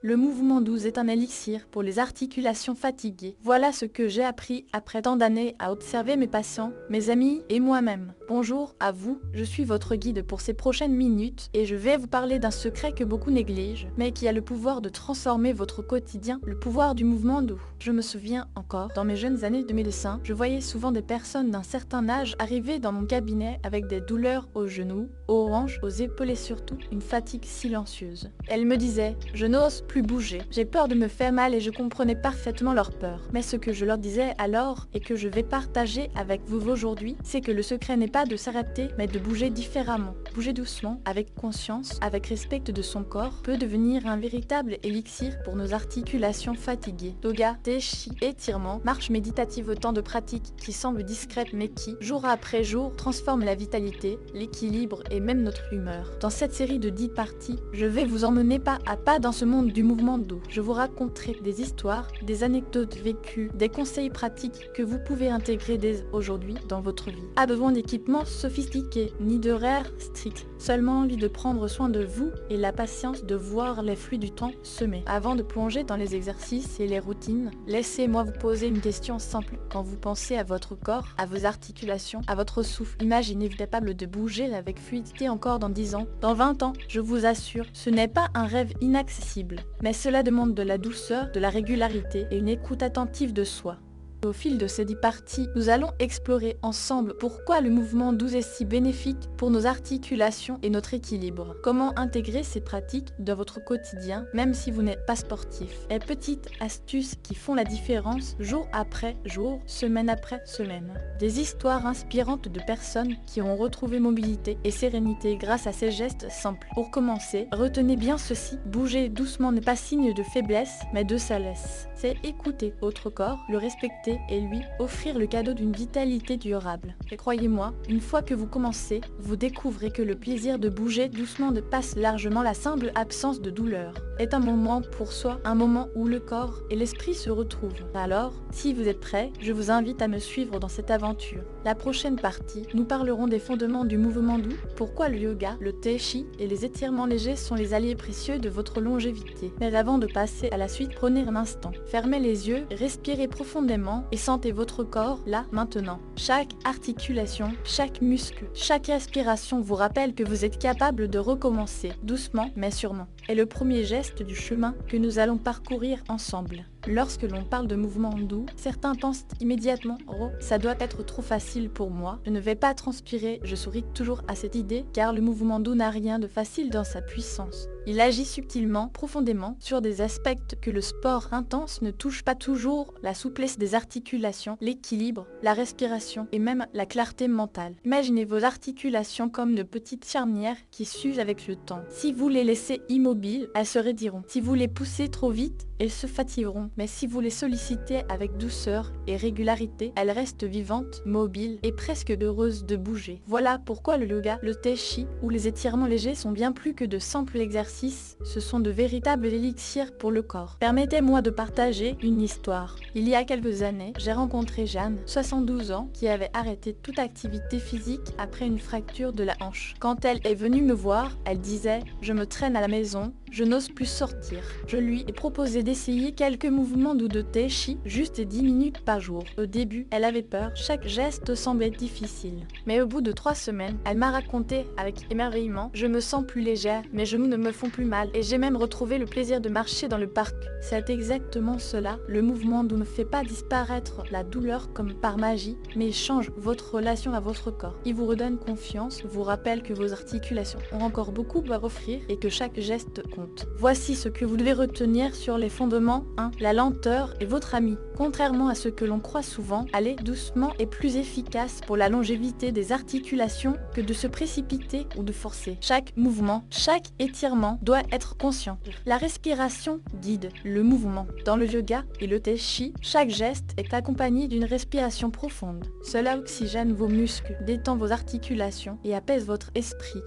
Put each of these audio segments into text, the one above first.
Le mouvement 12 est un élixir pour les articulations fatiguées. Voilà ce que j'ai appris après tant d'années à observer mes patients, mes amis et moi-même. Bonjour à vous, je suis votre guide pour ces prochaines minutes et je vais vous parler d'un secret que beaucoup négligent, mais qui a le pouvoir de transformer votre quotidien, le pouvoir du mouvement 12. Je me souviens encore, dans mes jeunes années de médecin, je voyais souvent des personnes d'un certain âge arriver dans mon cabinet avec des douleurs aux genoux, aux hanches, aux épaules et surtout une fatigue silencieuse. Elles me disaient « Je n'ose plus bouger, j'ai peur de me faire mal » et je comprenais parfaitement leur peur. Mais ce que je leur disais alors et que je vais partager avec vous aujourd'hui, c'est que le secret n'est pas de s'arrêter mais de bouger différemment. Bouger doucement, avec conscience, avec respect de son corps, peut devenir un véritable élixir pour nos articulations fatiguées. Yoga, tai chi, étirement, marche méditative, autant de pratiques qui semblent discrètes mais qui, jour après jour, transforment la vitalité, l'équilibre et même notre humeur. Dans cette série de 10 parties, je vais vous emmener pas à pas dans ce monde du mouvement dos. Je vous raconterai des histoires, des anecdotes vécues, des conseils pratiques que vous pouvez intégrer dès aujourd'hui dans votre vie. Pas besoin d'équipements sophistiqués, ni de règles strictes, seulement envie de prendre soin de vous et la patience de voir les flux du temps semer. Avant de plonger dans les exercices et les routines, laissez-moi vous poser une question simple. Quand vous pensez à votre corps, à vos articulations, à votre souffle, imaginez-vous capable de bouger avec fluidité encore dans 10 ans, dans 20 ans, je vous assure, ce n'est pas un rêve inaccessible, mais cela demande de la douceur, de la régularité et une écoute attentive de soi. Au fil de ces 10 parties, nous allons explorer ensemble pourquoi le mouvement 12 est si bénéfique pour nos articulations et notre équilibre. Comment intégrer ces pratiques dans votre quotidien, même si vous n'êtes pas sportif. Et petites astuces qui font la différence jour après jour, semaine après semaine. Des histoires inspirantes de personnes qui ont retrouvé mobilité et sérénité grâce à ces gestes simples. Pour commencer, retenez bien ceci, bouger doucement n'est pas signe de faiblesse, mais de sagesse. C'est écouter votre corps, le respecter et lui offrir le cadeau d'une vitalité durable. Et croyez-moi, une fois que vous commencez, vous découvrez que le plaisir de bouger doucement dépasse largement la simple absence de douleur. Est un moment pour soi, un moment où le corps et l'esprit se retrouvent. Alors, si vous êtes prêts, je vous invite à me suivre dans cette aventure. La prochaine partie, nous parlerons des fondements du mouvement doux, pourquoi le yoga, le tai chi et les étirements légers sont les alliés précieux de votre longévité. Mais avant de passer à la suite, prenez un instant. Fermez les yeux, respirez profondément et sentez votre corps là, maintenant. Chaque articulation, chaque muscle, chaque respiration vous rappelle que vous êtes capable de recommencer, doucement mais sûrement. Et le premier geste du chemin que nous allons parcourir ensemble. Lorsque l'on parle de mouvement doux, certains pensent immédiatement « Oh, ça doit être trop facile pour moi, je ne vais pas transpirer », je souris toujours à cette idée car le mouvement doux n'a rien de facile dans sa puissance. Il agit subtilement, profondément, sur des aspects que le sport intense ne touche pas toujours, la souplesse des articulations, l'équilibre, la respiration et même la clarté mentale. Imaginez vos articulations comme de petites charnières qui s'usent avec le temps. Si vous les laissez immobiles, elles se raidiront. Si vous les poussez trop vite, elles se fatigueront. Mais si vous les sollicitez avec douceur et régularité, elles restent vivantes, mobiles et presque heureuses de bouger. Voilà pourquoi le yoga, le tai chi ou les étirements légers sont bien plus que de simples exercices, ce sont de véritables élixirs pour le corps. Permettez-moi de partager une histoire. Il y a quelques années, j'ai rencontré Jeanne, 72 ans, qui avait arrêté toute activité physique après une fracture de la hanche. Quand elle est venue me voir, elle disait « Je me traîne à la maison, je n'ose plus sortir ». Je lui ai proposé d'essayer quelques mouvements de tai chi, juste 10 minutes par jour. Au début, elle avait peur, chaque geste semblait difficile. Mais au bout de 3 semaines, elle m'a raconté avec émerveillement « Je me sens plus légère, mes genoux ne me font plus mal et j'ai même retrouvé le plaisir de marcher dans le parc ». C'est exactement cela, le mouvement doux ne fait pas disparaître la douleur comme par magie, mais change votre relation à votre corps. Il vous redonne confiance, vous rappelle que vos articulations ont encore beaucoup à offrir et que chaque geste compte. Voici ce que vous devez retenir sur les fondements. 1. La lenteur est votre ami. Contrairement à ce que l'on croit souvent, aller doucement est plus efficace pour la longévité des articulations que de se précipiter ou de forcer. Chaque mouvement, chaque étirement doit être conscient. La respiration guide le mouvement. Dans le yoga et le tai chi, chaque geste est accompagné d'une respiration profonde. Cela oxygène vos muscles, détend vos articulations et apaise votre esprit.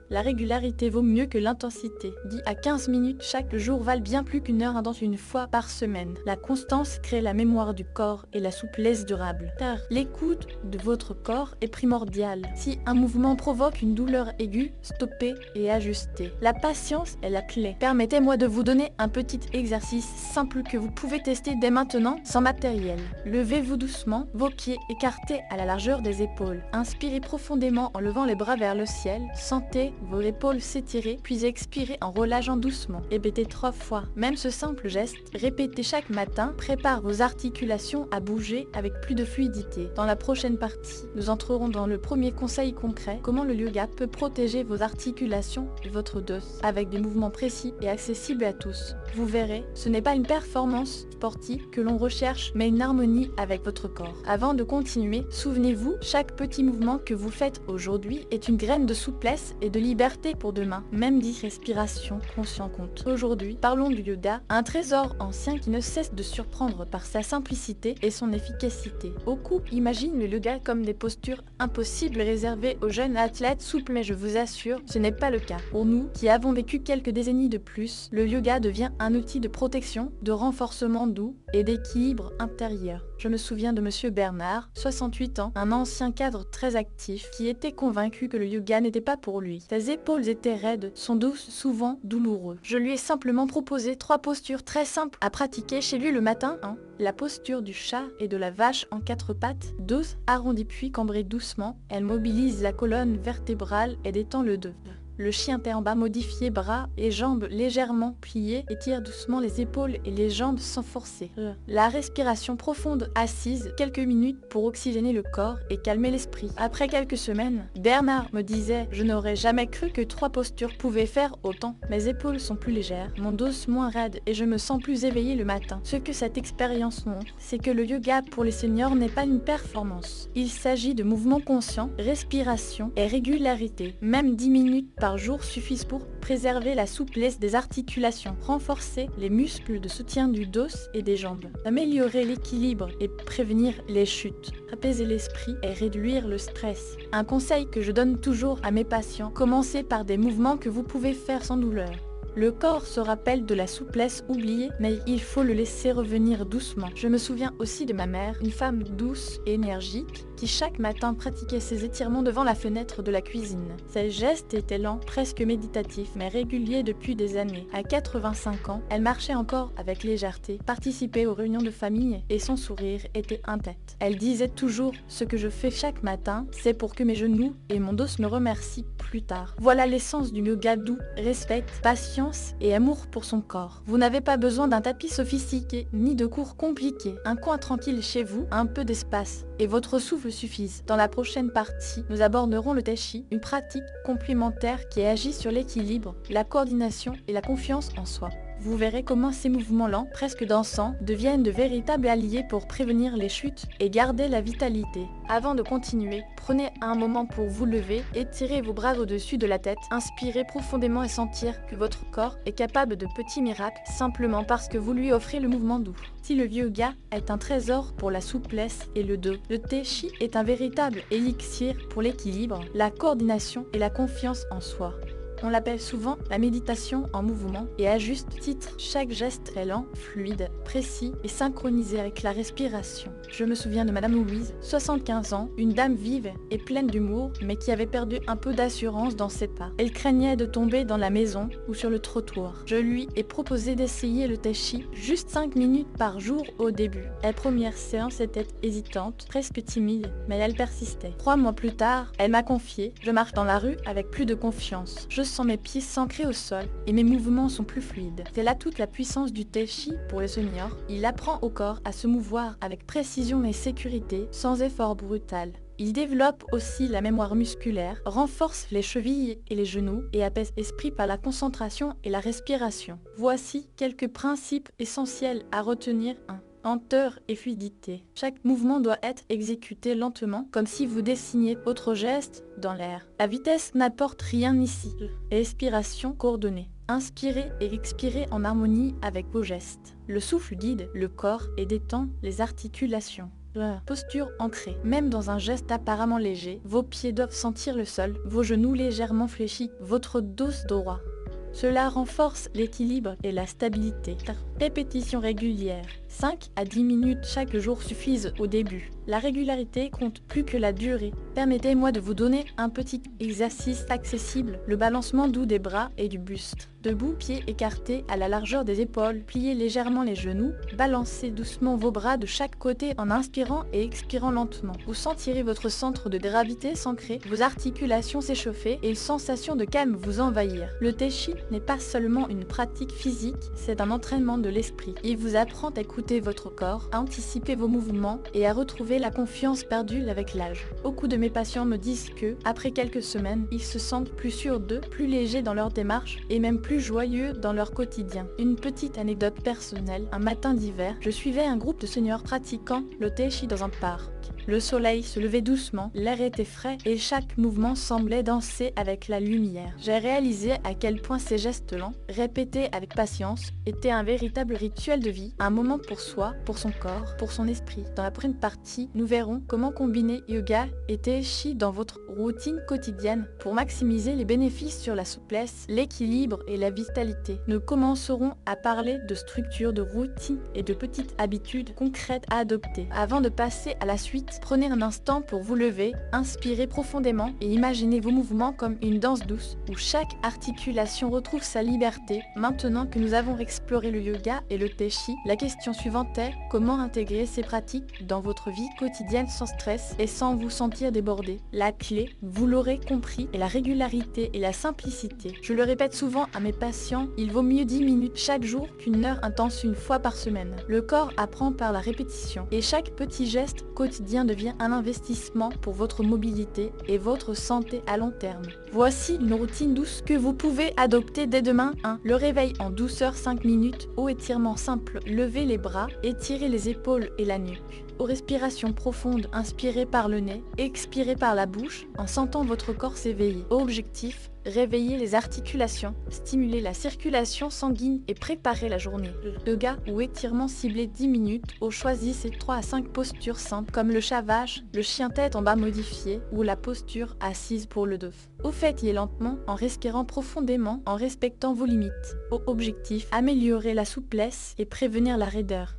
La régularité vaut mieux que l'intensité. 10 à 15 minutes chaque jour valent bien plus qu'une heure dans une fois par semaine. La constance crée la mémoire mémoire du corps et la souplesse durable. Car l'écoute de votre corps est primordiale. Si un mouvement provoque une douleur aiguë, stoppez et ajustez. La patience est la clé. Permettez-moi de vous donner un petit exercice simple que vous pouvez tester dès maintenant sans matériel. Levez-vous doucement, vos pieds écartés à la largeur des épaules. Inspirez profondément en levant les bras vers le ciel. Sentez vos épaules s'étirer, puis expirez en relâchant doucement. Répétez 3 fois. Même ce simple geste, répétez chaque matin, prépare vos articulations à bouger avec plus de fluidité. Dans la prochaine partie, nous entrerons dans le premier conseil concret, comment le yoga peut protéger vos articulations et votre dos, avec des mouvements précis et accessibles à tous. Vous verrez, ce n'est pas une performance sportive que l'on recherche, mais une harmonie avec votre corps. Avant de continuer, souvenez-vous, chaque petit mouvement que vous faites aujourd'hui est une graine de souplesse et de liberté pour demain. Même 10 respirations conscientes compte. Aujourd'hui, parlons du yoga, un trésor ancien qui ne cesse de surprendre par sa simplicité et son efficacité. Beaucoup imaginent le yoga comme des postures impossibles réservées aux jeunes athlètes souples, mais je vous assure, ce n'est pas le cas. Pour nous, qui avons vécu quelques décennies de plus, le yoga devient un outil de protection, de renforcement doux et d'équilibre intérieur. Je me souviens de Monsieur Bernard, 68 ans, un ancien cadre très actif, qui était convaincu que le yoga n'était pas pour lui. Ses épaules étaient raides, son dos souvent douloureux. Je lui ai simplement proposé 3 postures très simples à pratiquer chez lui le matin. La posture du chat et de la vache en 4 pattes. 12 arrondie puis cambrée doucement. Elle mobilise la colonne vertébrale et détend le dos. Le chien tête en bas modifié, bras et jambes légèrement pliés, étire doucement les épaules et les jambes sans forcer. La respiration profonde assise, quelques minutes pour oxygéner le corps et calmer l'esprit. Après quelques semaines, Bernard me disait « Je n'aurais jamais cru que 3 postures pouvaient faire autant. Mes épaules sont plus légères, mon dos moins raide et je me sens plus éveillé le matin. » Ce que cette expérience montre, c'est que le yoga pour les seniors n'est pas une performance. Il s'agit de mouvements conscients, respiration et régularité. Même 10 minutes par jour suffisent pour préserver la souplesse des articulations, renforcer les muscles de soutien du dos et des jambes, améliorer l'équilibre et prévenir les chutes, apaiser l'esprit et réduire le stress. Un conseil que je donne toujours à mes patients, commencez par des mouvements que vous pouvez faire sans douleur. Le corps se rappelle de la souplesse oubliée, mais il faut le laisser revenir doucement. Je me souviens aussi de ma mère, une femme douce et énergique, qui chaque matin pratiquait ses étirements devant la fenêtre de la cuisine. Ses gestes étaient lents, presque méditatifs, mais réguliers depuis des années. À 85 ans, elle marchait encore avec légèreté, participait aux réunions de famille et son sourire était intact. Elle disait toujours « Ce que je fais chaque matin, c'est pour que mes genoux et mon dos me remercient plus tard. » Voilà l'essence du yoga doux, respect, patience et amour pour son corps. Vous n'avez pas besoin d'un tapis sophistiqué, ni de cours compliqués. Un coin tranquille chez vous, un peu d'espace, et votre souffle suffise. Dans la prochaine partie, nous aborderons le tai chi, une pratique complémentaire qui agit sur l'équilibre, la coordination et la confiance en soi. Vous verrez comment ces mouvements lents, presque dansants, deviennent de véritables alliés pour prévenir les chutes et garder la vitalité. Avant de continuer, prenez un moment pour vous lever, étirez vos bras au-dessus de la tête, inspirez profondément et sentir que votre corps est capable de petits miracles simplement parce que vous lui offrez le mouvement doux. Si le yoga est un trésor pour la souplesse et le dos, le tai chi est un véritable élixir pour l'équilibre, la coordination et la confiance en soi. On l'appelle souvent la méditation en mouvement et à juste titre, chaque geste est lent, fluide, précis et synchronisé avec la respiration. Je me souviens de Madame Louise, 75 ans, une dame vive et pleine d'humour, mais qui avait perdu un peu d'assurance dans ses pas. Elle craignait de tomber dans la maison ou sur le trottoir. Je lui ai proposé d'essayer le tai chi juste 5 minutes par jour au début. La première séance était hésitante, presque timide, mais elle persistait. 3 mois plus tard, elle m'a confié « Je marche dans la rue avec plus de confiance. Je sens mes pieds s'ancrer au sol et mes mouvements sont plus fluides. » C'est là toute la puissance du tai chi pour les seniors. Il apprend au corps à se mouvoir avec précision et sécurité, sans effort brutal. Il développe aussi la mémoire musculaire, renforce les chevilles et les genoux et apaise l'esprit par la concentration et la respiration. Voici quelques principes essentiels à retenir. 1. Lenteur et fluidité. Chaque mouvement doit être exécuté lentement, comme si vous dessiniez votre geste dans l'air. La vitesse n'apporte rien ici. Respiration coordonnée. Inspirez et expirez en harmonie avec vos gestes. Le souffle guide le corps et détend les articulations. Posture ancrée. Même dans un geste apparemment léger, vos pieds doivent sentir le sol, vos genoux légèrement fléchis, votre dos droit. Cela renforce l'équilibre et la stabilité. Répétition régulière. 5 à 10 minutes chaque jour suffisent au début. La régularité compte plus que la durée. Permettez-moi de vous donner un petit exercice accessible, le balancement doux des bras et du buste. Debout, pieds écartés à la largeur des épaules, pliez légèrement les genoux, balancez doucement vos bras de chaque côté en inspirant et expirant lentement. Vous sentirez votre centre de gravité s'ancrer, vos articulations s'échauffer et une sensation de calme vous envahir. Le Tai Chi n'est pas seulement une pratique physique, c'est un entraînement de l'esprit. Il vous apprend à écouter votre corps, à anticiper vos mouvements et à retrouver la confiance perdue avec l'âge. Beaucoup de mes patients me disent que, après quelques semaines, ils se sentent plus sûrs d'eux, plus légers dans leur démarche et même plus joyeux dans leur quotidien. Une petite anecdote personnelle, un matin d'hiver, je suivais un groupe de seniors pratiquant le Tai Chi dans un parc. Le soleil se levait doucement, l'air était frais et chaque mouvement semblait danser avec la lumière. J'ai réalisé à quel point ces gestes lents, répétés avec patience, étaient un véritable rituel de vie, un moment pour soi, pour son corps, pour son esprit. Dans la prochaine partie, nous verrons comment combiner yoga et Tai Chi dans votre routine quotidienne pour maximiser les bénéfices sur la souplesse, l'équilibre et la vitalité. Nous commencerons à parler de structure, de routine et de petites habitudes concrètes à adopter. Avant de passer à la suite, prenez un instant pour vous lever, inspirez profondément et imaginez vos mouvements comme une danse douce où chaque articulation retrouve sa liberté. Maintenant que nous avons exploré le yoga et le Tai Chi, la question suivante est comment intégrer ces pratiques dans votre vie quotidienne sans stress et sans vous sentir débordé. La clé, vous l'aurez compris, est la régularité et la simplicité. Je le répète souvent à mes patients, il vaut mieux 10 minutes chaque jour qu'une heure intense une fois par semaine. Le corps apprend par la répétition et chaque petit geste quotidien devient un investissement pour votre mobilité et votre santé à long terme. Voici une routine douce que vous pouvez adopter dès demain. 1. Le réveil en douceur 5 minutes. Au étirement simple, levez les bras, étirez les épaules et la nuque. Aux respirations profondes, inspirez par le nez, expirez par la bouche en sentant votre corps s'éveiller. Objectif, réveiller les articulations, stimuler la circulation sanguine et préparer la journée. Yoga ou étirement ciblé 10 minutes, choisissez 3 à 5 postures simples comme le chat vache, le chien tête en bas modifié ou la posture assise pour le dos. Faites-y lentement en respirant profondément en respectant vos limites. Objectif, améliorer la souplesse et prévenir la raideur.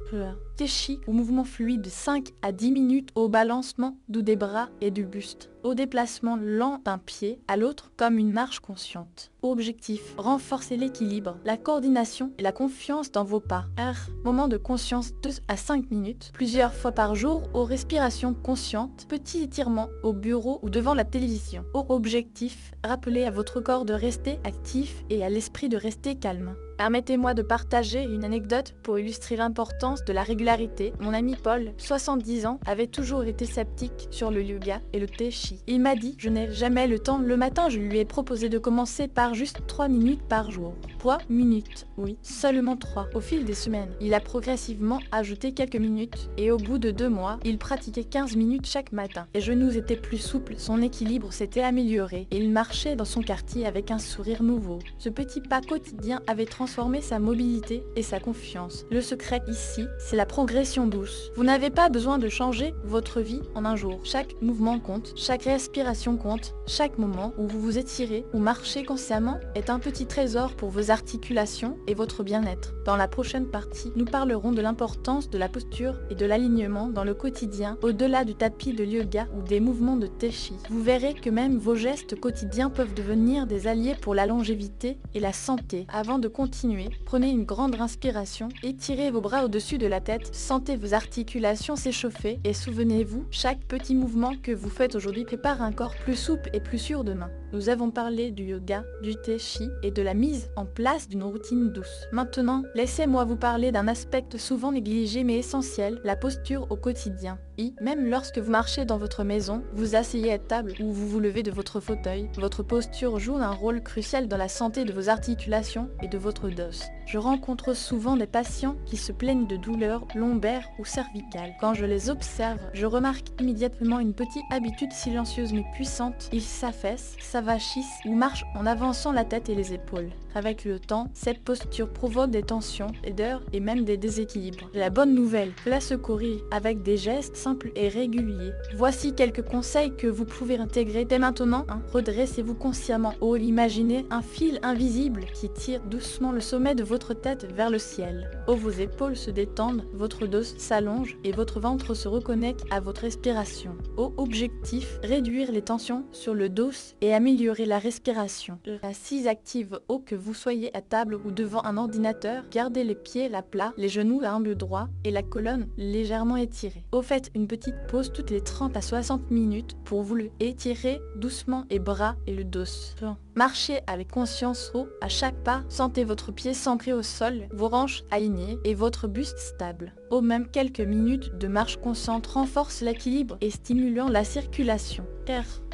Tai Chi ou mouvement fluide de 5 à 10 minutes au balancement doux des bras et du buste. Au déplacement lent d'un pied à l'autre comme une marche consciente. Objectif, renforcer l'équilibre, la coordination et la confiance dans vos pas. Moment de conscience 2 à 5 minutes, plusieurs fois par jour aux respirations conscientes, petits étirements au bureau ou devant la télévision. Objectif, rappelez à votre corps de rester actif et à l'esprit de rester calme. Permettez-moi de partager une anecdote pour illustrer l'importance de la régularité. Mon ami Paul, 70 ans, avait toujours été sceptique sur le yoga et le Tai Chi. Il m'a dit « Je n'ai jamais le temps. Le matin, je lui ai proposé de commencer par juste 3 minutes par jour. 3 minutes, oui, seulement 3. Au fil des semaines, il a progressivement ajouté quelques minutes et au bout de 2 mois, il pratiquait 15 minutes chaque matin. Les genoux étaient plus souples, son équilibre s'était amélioré et il marchait dans son quartier avec un sourire nouveau. Ce petit pas quotidien avait transformer sa mobilité et sa confiance. Le secret ici, c'est la progression douce. Vous n'avez pas besoin de changer votre vie en un jour. Chaque mouvement compte, chaque respiration compte, chaque moment où vous vous étirez ou marchez consciemment est un petit trésor pour vos articulations et votre bien-être. Dans la prochaine partie, nous parlerons de l'importance de la posture et de l'alignement dans le quotidien, au-delà du tapis de yoga ou des mouvements de Tai Chi. Vous verrez que même vos gestes quotidiens peuvent devenir des alliés pour la longévité et la santé. Avant de continuer, prenez une grande inspiration, étirez vos bras au-dessus de la tête, sentez vos articulations s'échauffer et souvenez-vous, chaque petit mouvement que vous faites aujourd'hui prépare un corps plus souple et plus sûr demain. Nous avons parlé du yoga, du Tai Chi et de la mise en place d'une routine douce. Maintenant, laissez-moi vous parler d'un aspect souvent négligé mais essentiel, la posture au quotidien. Même lorsque vous marchez dans votre maison, vous asseyez à table ou vous vous levez de votre fauteuil, votre posture joue un rôle crucial dans la santé de vos articulations et de votre dos. Je rencontre souvent des patients qui se plaignent de douleurs lombaires ou cervicales. Quand je les observe, je remarque immédiatement une petite habitude silencieuse mais puissante. Ils s'affaissent, s'avachissent ou marchent en avançant la tête et les épaules. Avec le temps, cette posture provoque des tensions, des douleurs et même des déséquilibres. La bonne nouvelle, cela se corrige avec des gestes simples et réguliers. Voici quelques conseils que vous pouvez intégrer dès maintenant. Redressez-vous consciemment. Imaginez un fil invisible qui tire doucement le sommet de votre tête vers le ciel. Vos épaules se détendent, votre dos s'allonge et votre ventre se reconnecte à votre respiration. Objectif, réduire les tensions sur le dos et améliorer la respiration. Assise active que vous soyez à table ou devant un ordinateur, gardez les pieds à plat, les genoux à angle droit et la colonne légèrement étirée. Faites une petite pause toutes les 30 à 60 minutes pour vous étirer doucement les bras et le dos. Marchez avec conscience à chaque pas, sentez votre pied s'ancrer au sol, vos hanches alignées et votre buste stable. Même quelques minutes de marche consciente renforcent l'équilibre et stimulant la circulation.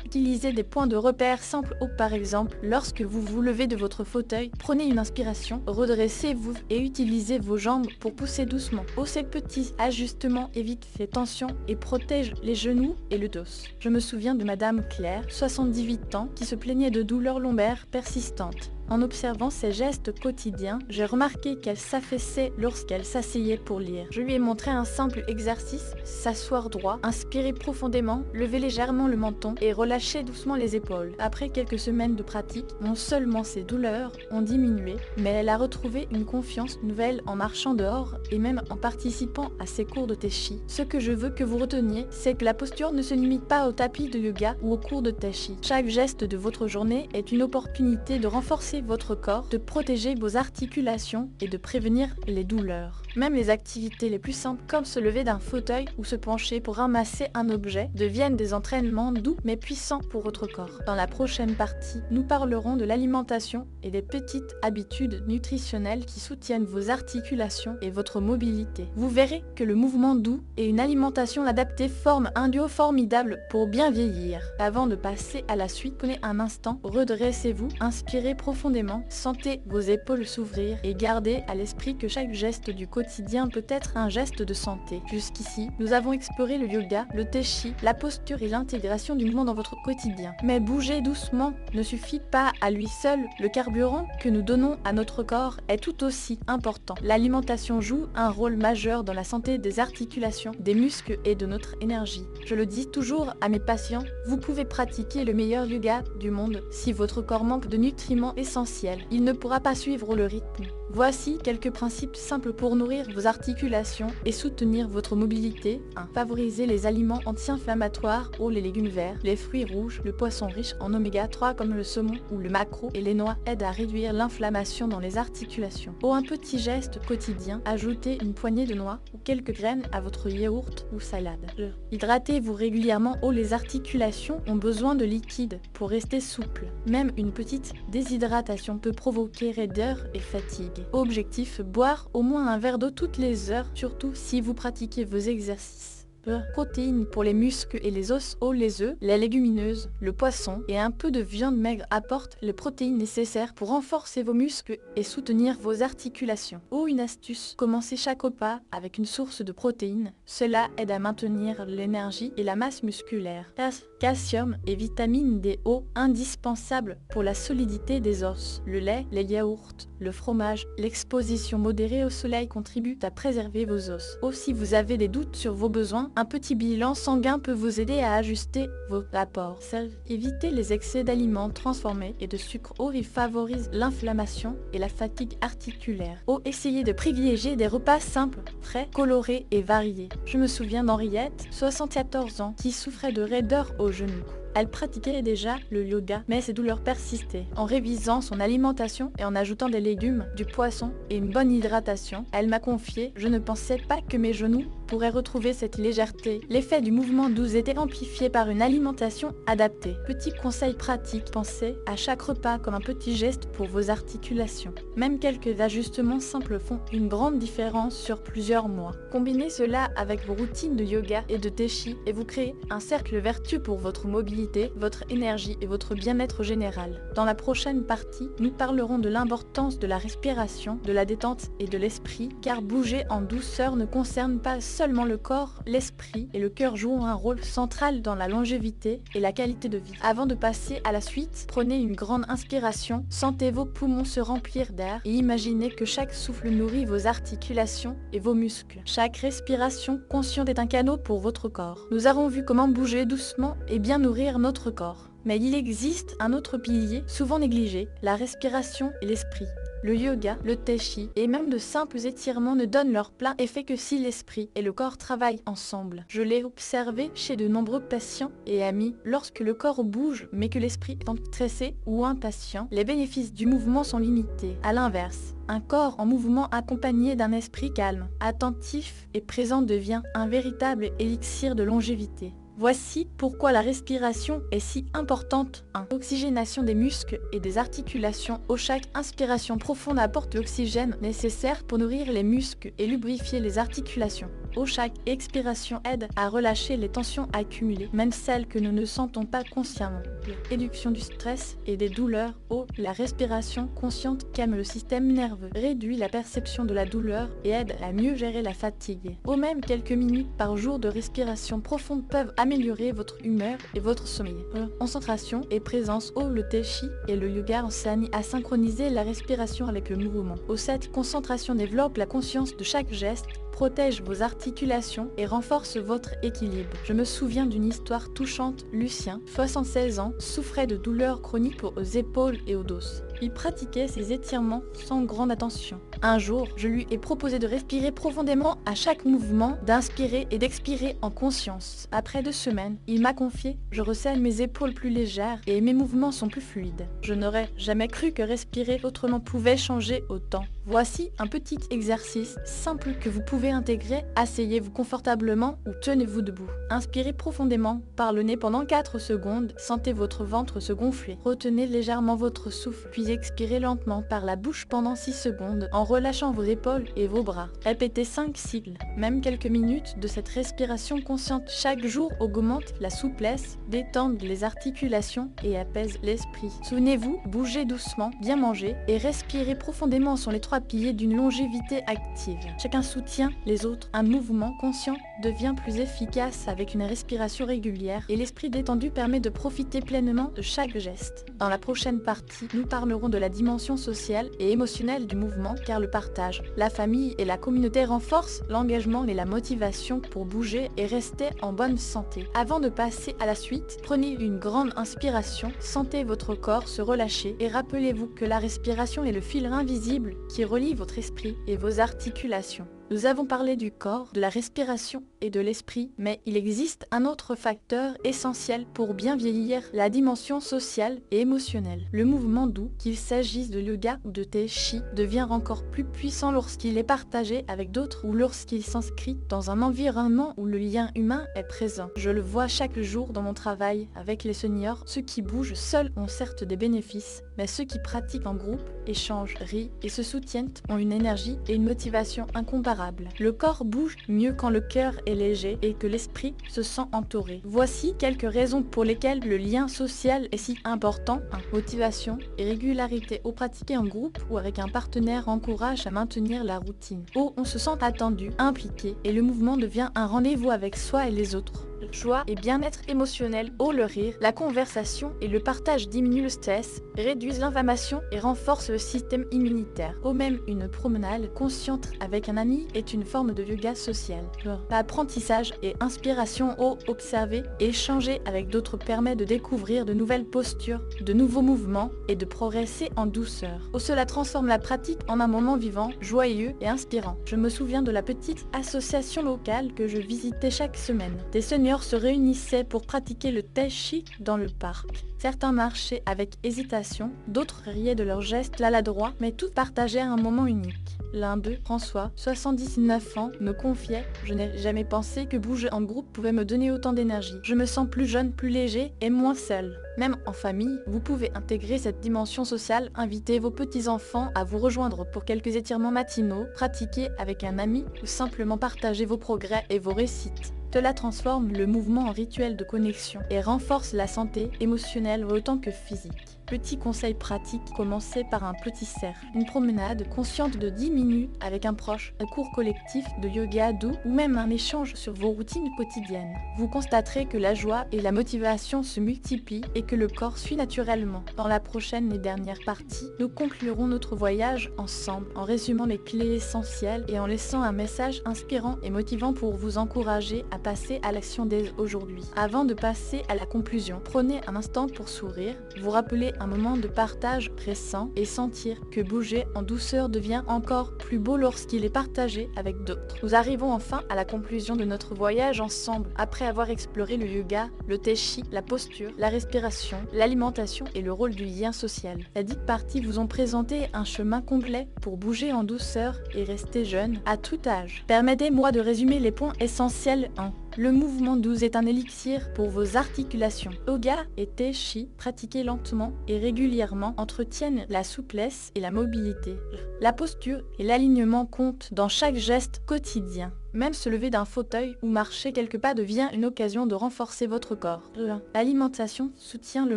Utilisez des points de repère simples par exemple, lorsque vous vous levez de votre fauteuil, prenez une inspiration, redressez-vous et utilisez vos jambes pour pousser doucement. Ces petits ajustements évitent les tensions et protègent les genoux et le dos. Je me souviens de Madame Claire, 78 ans, qui se plaignait de douleurs lombaires persistantes. En observant ses gestes quotidiens, j'ai remarqué qu'elle s'affaissait lorsqu'elle s'asseyait pour lire. Je lui ai montré un simple exercice, s'asseoir droit, inspirer profondément, lever légèrement le menton et relâcher doucement les épaules. Après quelques semaines de pratique, non seulement ses douleurs ont diminué, mais elle a retrouvé une confiance nouvelle en marchant dehors et même en participant à ses cours de tai chi. Ce que je veux que vous reteniez, c'est que la posture ne se limite pas au tapis de yoga ou au cours de tai chi. Chaque geste de votre journée est une opportunité de renforcer votre corps, de protéger vos articulations et de prévenir les douleurs. Même les activités les plus simples comme se lever d'un fauteuil ou se pencher pour ramasser un objet deviennent des entraînements doux mais puissants pour votre corps. Dans la prochaine partie, nous parlerons de l'alimentation et des petites habitudes nutritionnelles qui soutiennent vos articulations et votre mobilité. Vous verrez que le mouvement doux et une alimentation adaptée forment un duo formidable pour bien vieillir. Avant de passer à la suite, prenez un instant, redressez-vous, inspirez profondément, sentez vos épaules s'ouvrir et gardez à l'esprit que chaque geste du quotidien peut être un geste de santé. Jusqu'ici, nous avons exploré le yoga, le tai chi, la posture et l'intégration du mouvement dans votre quotidien. Mais bouger doucement ne suffit pas à lui seul. Le carburant que nous donnons à notre corps est tout aussi important. L'alimentation joue un rôle majeur dans la santé des articulations, des muscles et de notre énergie. Je le dis toujours à mes patients, vous pouvez pratiquer le meilleur yoga du monde. Si votre corps manque de nutriments essentiels, il ne pourra pas suivre le rythme. Voici quelques principes simples pour nourrir vos articulations et soutenir votre mobilité. 1. Favoriser les aliments anti-inflammatoires ou les légumes verts, les fruits rouges, le poisson riche en oméga 3 comme le saumon ou le maquereau et les noix aident à réduire l'inflammation dans les articulations. Un petit geste quotidien, ajoutez une poignée de noix ou quelques graines à votre yaourt ou salade. 2. Hydratez-vous régulièrement. Les articulations ont besoin de liquide pour rester souples. Même une petite déshydratation peut provoquer raideur et fatigue. Objectif, boire au moins un verre d'eau toutes les heures, surtout si vous pratiquez vos exercices. Protéines pour les muscles et les os. Les œufs, les légumineuses, le poisson et un peu de viande maigre apportent les protéines nécessaires pour renforcer vos muscles et soutenir vos articulations. Une astuce, commencez chaque repas avec une source de protéines. Cela aide à maintenir l'énergie et la masse musculaire. Calcium et vitamine D, indispensables pour la solidité des os. Le lait, les yaourts, le fromage, l'exposition modérée au soleil contribuent à préserver vos os. Si vous avez des doutes sur vos besoins, un petit bilan sanguin peut vous aider à ajuster vos apports. Évitez les excès d'aliments transformés et de sucre. Il favorise l'inflammation et la fatigue articulaire. Essayez de privilégier des repas simples, frais, colorés et variés. Je me souviens d'Henriette, 74 ans, qui souffrait de raideur au genou. Elle pratiquait déjà le yoga, mais ses douleurs persistaient. En révisant son alimentation et en ajoutant des légumes, du poisson et une bonne hydratation, elle m'a confié « Je ne pensais pas que mes genoux pourraient retrouver cette légèreté. » L'effet du mouvement doux était amplifié par une alimentation adaptée. Petit conseil pratique, pensez à chaque repas comme un petit geste pour vos articulations. Même quelques ajustements simples font une grande différence sur plusieurs mois. Combinez cela avec vos routines de yoga et de tai chi et vous créez un cercle vertueux pour votre mobilité, votre énergie et votre bien-être général. Dans la prochaine partie, nous parlerons de l'importance de la respiration, de la détente et de l'esprit, car bouger en douceur ne concerne pas seulement seulement le corps, l'esprit et le cœur jouent un rôle central dans la longévité et la qualité de vie. Avant de passer à la suite, prenez une grande inspiration, sentez vos poumons se remplir d'air et imaginez que chaque souffle nourrit vos articulations et vos muscles. Chaque respiration consciente est un cadeau pour votre corps. Nous avons vu comment bouger doucement et bien nourrir notre corps. Mais il existe un autre pilier, souvent négligé, la respiration et l'esprit. Le yoga, le tai chi et même de simples étirements ne donnent leur plein effet que si l'esprit et le corps travaillent ensemble. Je l'ai observé chez de nombreux patients et amis, lorsque le corps bouge mais que l'esprit est stressé ou impatient, les bénéfices du mouvement sont limités. À l'inverse, un corps en mouvement accompagné d'un esprit calme, attentif et présent devient un véritable élixir de longévité. Voici pourquoi la respiration est si importante. 1. Oxygénation des muscles et des articulations. Chaque inspiration profonde apporte l'oxygène nécessaire pour nourrir les muscles et lubrifier les articulations. Chaque expiration aide à relâcher les tensions accumulées, même celles que nous ne sentons pas consciemment. Réduction du stress et des douleurs. La respiration consciente calme le système nerveux, réduit la perception de la douleur et aide à mieux gérer la fatigue. Même quelques minutes par jour de respiration profonde peuvent améliorer votre humeur et votre sommeil. Concentration et présence. Le tai chi et le yoga enseignent à synchroniser la respiration avec le mouvement. Cette concentration développe la conscience de chaque geste, protège vos articulations et renforce votre équilibre. Je me souviens d'une histoire touchante. Lucien, 76 ans, souffrait de douleurs chroniques aux épaules et au dos. Il pratiquait ses étirements sans grande attention. Un jour, je lui ai proposé de respirer profondément à chaque mouvement, d'inspirer et d'expirer en conscience. Après 2 semaines, il m'a confié « Je ressens mes épaules plus légères et mes mouvements sont plus fluides. Je n'aurais jamais cru que respirer autrement pouvait changer autant. » Voici un petit exercice simple que vous pouvez intégrer. Asseyez-vous confortablement ou tenez-vous debout. Inspirez profondément par le nez pendant 4 secondes. Sentez votre ventre se gonfler. Retenez légèrement votre souffle, puis expirez lentement par la bouche pendant 6 secondes en relâchant vos épaules et vos bras. Répétez 5 cycles. Même quelques minutes de cette respiration consciente chaque jour augmente la souplesse, détendent les articulations et apaise l'esprit. Souvenez-vous, bougez doucement, bien manger et respirez profondément sont les 3 piliers d'une longévité active. Chacun soutient les autres. Un mouvement conscient devient plus efficace avec une respiration régulière et l'esprit détendu permet de profiter pleinement de chaque geste. Dans la prochaine partie, nous parlerons de la dimension sociale et émotionnelle du mouvement car le partage, la famille et la communauté renforcent l'engagement et la motivation pour bouger et rester en bonne santé. Avant de passer à la suite, prenez une grande inspiration, sentez votre corps se relâcher et rappelez-vous que la respiration est le fil invisible qui relie votre esprit et vos articulations. Nous avons parlé du corps, de la respiration et de l'esprit, mais il existe un autre facteur essentiel pour bien vieillir, la dimension sociale et émotionnelle. Le mouvement doux, qu'il s'agisse de yoga ou de tai chi, devient encore plus puissant lorsqu'il est partagé avec d'autres ou lorsqu'il s'inscrit dans un environnement où le lien humain est présent. Je le vois chaque jour dans mon travail avec les seniors, ceux qui bougent seuls ont certes des bénéfices, mais ceux qui pratiquent en groupe, échangent, rient et se soutiennent ont une énergie et une motivation incomparable. Le corps bouge mieux quand le cœur est léger et que l'esprit se sent entouré. Voici quelques raisons pour lesquelles le lien social est si important. 1. Motivation et régularité. Pratiquer en groupe ou avec un partenaire encourage à maintenir la routine. On se sent attendu, impliqué et le mouvement devient un rendez-vous avec soi et les autres. Joie et bien-être émotionnel. Le rire, la conversation et le partage diminuent le stress, réduisent l'inflammation et renforcent le système immunitaire. Même une promenade consciente avec un ami est une forme de yoga social. L'apprentissage et inspiration. Observer et échanger avec d'autres permet de découvrir de nouvelles postures, de nouveaux mouvements et de progresser en douceur. Cela transforme la pratique en un moment vivant, joyeux et inspirant. Je me souviens de la petite association locale que je visitais chaque semaine. Des seniors se réunissaient pour pratiquer le tai chi dans le parc. Certains marchaient avec hésitation, d'autres riaient de leurs gestes maladroits, mais tous partageaient un moment unique. L'un d'eux, François, 79 ans, me confiait « Je n'ai jamais pensé que bouger en groupe pouvait me donner autant d'énergie. Je me sens plus jeune, plus léger et moins seul. » Même en famille, vous pouvez intégrer cette dimension sociale, inviter vos petits-enfants à vous rejoindre pour quelques étirements matinaux, pratiquer avec un ami ou simplement partager vos progrès et vos réussites. Cela transforme le mouvement en rituel de connexion et renforce la santé émotionnelle autant que physique. Petit conseil pratique, commencez par un petit cercle, une promenade consciente de 10 minutes avec un proche, un cours collectif de yoga doux ou même un échange sur vos routines quotidiennes. Vous constaterez que la joie et la motivation se multiplient et que le corps suit naturellement. Dans la prochaine et dernière partie, nous conclurons notre voyage ensemble en résumant les clés essentielles et en laissant un message inspirant et motivant pour vous encourager à passer à l'action dès aujourd'hui. Avant de passer à la conclusion, prenez un instant pour sourire, vous rappeler un moment de partage récent et sentir que bouger en douceur devient encore plus beau lorsqu'il est partagé avec d'autres. Nous arrivons enfin à la conclusion de notre voyage ensemble, après avoir exploré le yoga, le tai chi, la posture, la respiration, l'alimentation et le rôle du lien social. Les 10 parties vous ont présenté un chemin complet pour bouger en douceur et rester jeune à tout âge. Permettez-moi de résumer les points essentiels en le mouvement doux est un élixir pour vos articulations. Yoga et Tai Chi, pratiqués lentement et régulièrement, entretiennent la souplesse et la mobilité. La posture et l'alignement comptent dans chaque geste quotidien. Même se lever d'un fauteuil ou marcher quelques pas devient une occasion de renforcer votre corps. L'alimentation soutient le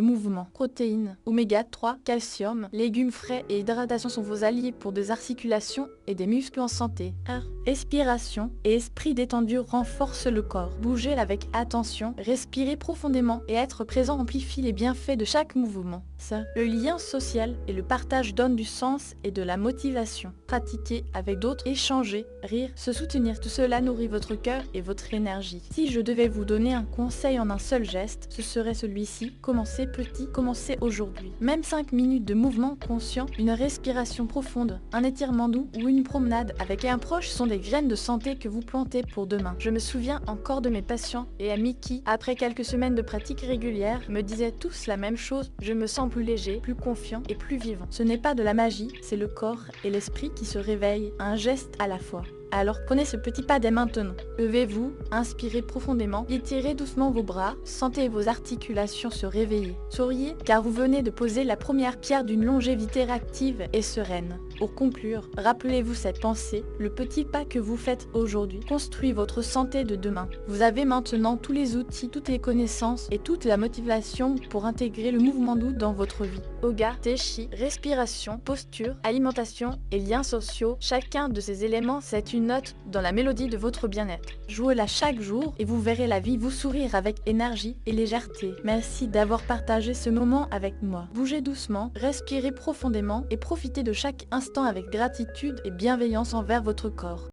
mouvement. Protéines, oméga 3, calcium, légumes frais et hydratation sont vos alliés pour des articulations et des muscles en santé. Respiration et esprit détendu renforcent le corps. Bougez avec attention, respirez profondément et être présent amplifie les bienfaits de chaque mouvement. Le lien social et le partage donnent du sens et de la motivation. Pratiquer avec d'autres, échanger, rire, se soutenir, tout cela nourrit votre cœur et votre énergie. Si je devais vous donner un conseil en un seul geste, ce serait celui-ci. Commencez petit, commencez aujourd'hui. Même 5 minutes de mouvement conscient, une respiration profonde, un étirement doux ou une promenade avec un proche sont des graines de santé que vous plantez pour demain. Je me souviens encore de mes patients et amis qui, après quelques semaines de pratique régulière, me disaient tous la même chose. Je me sens plus léger, plus confiant et plus vivant. Ce n'est pas de la magie, c'est le corps et l'esprit qui se réveillent, un geste à la fois. Alors prenez ce petit pas dès maintenant. Levez-vous, inspirez profondément, étirez doucement vos bras, sentez vos articulations se réveiller. Souriez car vous venez de poser la première pierre d'une longévité active et sereine. Pour conclure, rappelez-vous cette pensée, le petit pas que vous faites aujourd'hui construit votre santé de demain. Vous avez maintenant tous les outils, toutes les connaissances et toute la motivation pour intégrer le mouvement doux dans votre vie. Yoga, Tai Chi, respiration, posture, alimentation et liens sociaux, chacun de ces éléments c'est une note dans la mélodie de votre bien-être. Jouez-la chaque jour et vous verrez la vie vous sourire avec énergie et légèreté. Merci d'avoir partagé ce moment avec moi. Bougez doucement, respirez profondément et profitez de chaque instant avec gratitude et bienveillance envers votre corps.